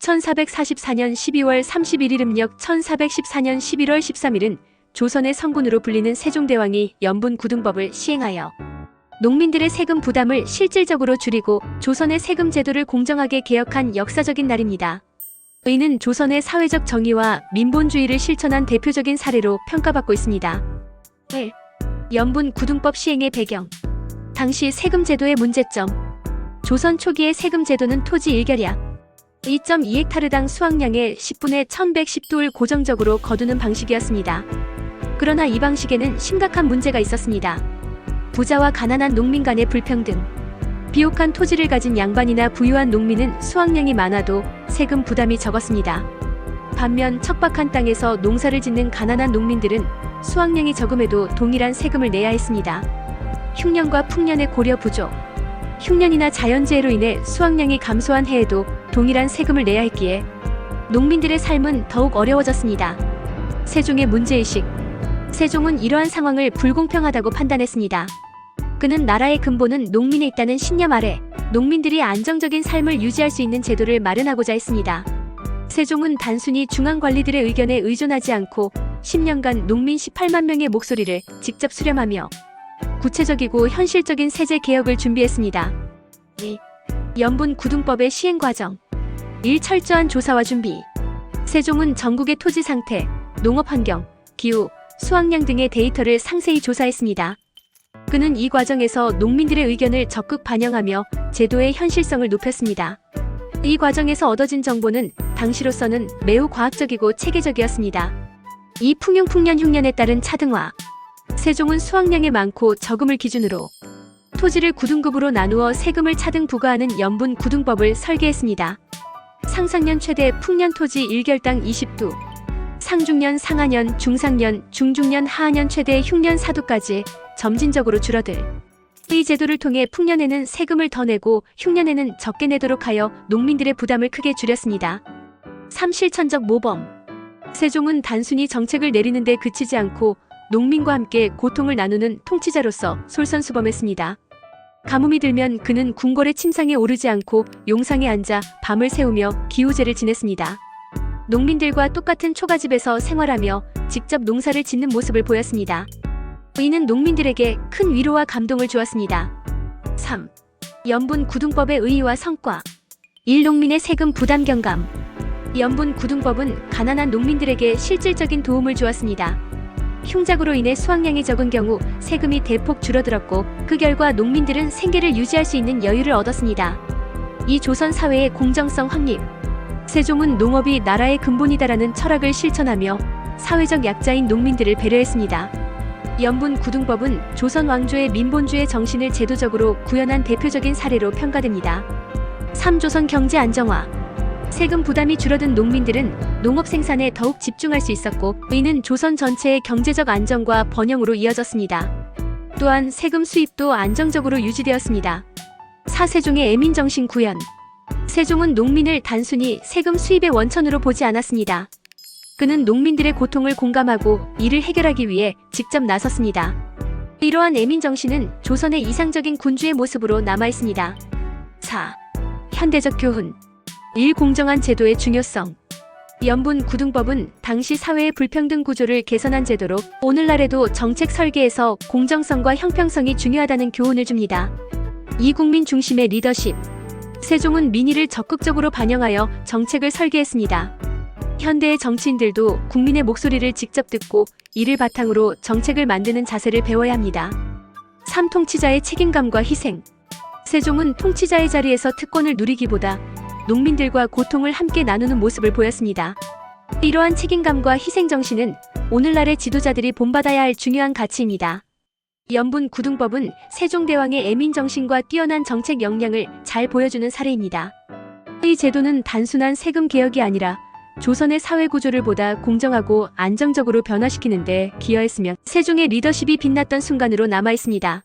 1444년 12월 31일 음력 1414년 11월 13일은 조선의 성군으로 불리는 세종대왕이 연분구등법을 시행하여 농민들의 세금 부담을 실질적으로 줄이고 조선의 세금 제도를 공정하게 개혁한 역사적인 날입니다. 이는 조선의 사회적 정의와 민본주의를 실천한 대표적인 사례로 평가받고 있습니다. 1. 연분구등법 시행의 배경. 당시 세금 제도의 문제점. 조선 초기의 세금 제도는 토지 일결약 2.2헥타르당 수확량의 10분의 1110도를 고정적으로 거두는 방식이었습니다. 그러나 이 방식에는 심각한 문제가 있었습니다. 부자와 가난한 농민 간의 불평등. 비옥한 토지를 가진 양반이나 부유한 농민은 수확량이 많아도 세금 부담이 적었습니다. 반면 척박한 땅에서 농사를 짓는 가난한 농민들은 수확량이 적음에도 동일한 세금을 내야 했습니다. 흉년과 풍년의 고려 부족. 흉년이나 자연재해로 인해 수확량이 감소한 해에도 동일한 세금을 내야 했기에 농민들의 삶은 더욱 어려워졌습니다. 세종의 문제의식. 세종은 이러한 상황을 불공평하다고 판단했습니다. 그는 나라의 근본은 농민에 있다는 신념 아래 농민들이 안정적인 삶을 유지할 수 있는 제도를 마련하고자 했습니다. 세종은 단순히 중앙관리들의 의견에 의존하지 않고 10년간 농민 18만 명의 목소리를 직접 수렴하며 구체적이고 현실적인 세제 개혁을 준비했습니다. 2. 연분구등법의 시행 과정. 1. 철저한 조사와 준비. 세종은 전국의 토지 상태, 농업 환경, 기후, 수확량 등의 데이터를 상세히 조사했습니다. 그는 이 과정에서 농민들의 의견을 적극 반영하며 제도의 현실성을 높였습니다. 이 과정에서 얻어진 정보는 당시로서는 매우 과학적이고 체계적이었습니다. 2. 풍년 흉년에 따른 차등화. 세종은 수확량이 많고 적음을 기준으로 토지를 구등급으로 나누어 세금을 차등 부과하는 연분구등법을 설계했습니다. 상상년 최대 풍년 토지 1결당 20두, 상중년, 상하년, 중상년, 중중년, 하하년 최대 흉년 4두까지 점진적으로 줄어들. 이 제도를 통해 풍년에는 세금을 더 내고 흉년에는 적게 내도록 하여 농민들의 부담을 크게 줄였습니다. 3. 실천적 모범. 세종은 단순히 정책을 내리는 데 그치지 않고 농민과 함께 고통을 나누는 통치자로서 솔선수범했습니다. 가뭄이 들면 그는 궁궐의 침상에 오르지 않고 용상에 앉아 밤을 새우며 기우제를 지냈습니다. 농민들과 똑같은 초가집에서 생활하며 직접 농사를 짓는 모습을 보였습니다. 이는 농민들에게 큰 위로와 감동을 주었습니다. 3. 연분구등법의 의의와 성과. 1. 농민의 세금 부담 경감. 연분구등법은 가난한 농민들에게 실질적인 도움을 주었습니다. 흉작으로 인해 수확량이 적은 경우 세금이 대폭 줄어들었고 그 결과 농민들은 생계를 유지할 수 있는 여유를 얻었습니다. 이 조선 사회의 공정성 확립. 세종은 농업이 나라의 근본이다라는 철학을 실천하며 사회적 약자인 농민들을 배려했습니다. 연분구등법은 조선 왕조의 민본주의 정신을 제도적으로 구현한 대표적인 사례로 평가됩니다. 3. 조선 경제 안정화. 세금 부담이 줄어든 농민들은 농업 생산에 더욱 집중할 수 있었고 이는 조선 전체의 경제적 안정과 번영으로 이어졌습니다. 또한 세금 수입도 안정적으로 유지되었습니다. 4. 세종의 애민정신 구현. 세종은 농민을 단순히 세금 수입의 원천으로 보지 않았습니다. 그는 농민들의 고통을 공감하고 이를 해결하기 위해 직접 나섰습니다. 이러한 애민정신은 조선의 이상적인 군주의 모습으로 남아있습니다. 4. 현대적 교훈. 1. 공정한 제도의 중요성. 연분구등법은 당시 사회의 불평등 구조를 개선한 제도로 오늘날에도 정책 설계에서 공정성과 형평성이 중요하다는 교훈을 줍니다. 2. 국민 중심의 리더십. 세종은 민의를 적극적으로 반영하여 정책을 설계했습니다. 현대의 정치인들도 국민의 목소리를 직접 듣고 이를 바탕으로 정책을 만드는 자세를 배워야 합니다. 3. 통치자의 책임감과 희생. 세종은 통치자의 자리에서 특권을 누리기보다 농민들과 고통을 함께 나누는 모습을 보였습니다. 이러한 책임감과 희생정신은 오늘날의 지도자들이 본받아야 할 중요한 가치입니다. 연분구등법은 세종대왕의 애민정신과 뛰어난 정책 역량을 잘 보여주는 사례입니다. 이 제도는 단순한 세금 개혁이 아니라 조선의 사회구조를 보다 공정하고 안정적으로 변화시키는 데 기여했으며 세종의 리더십이 빛났던 순간으로 남아있습니다.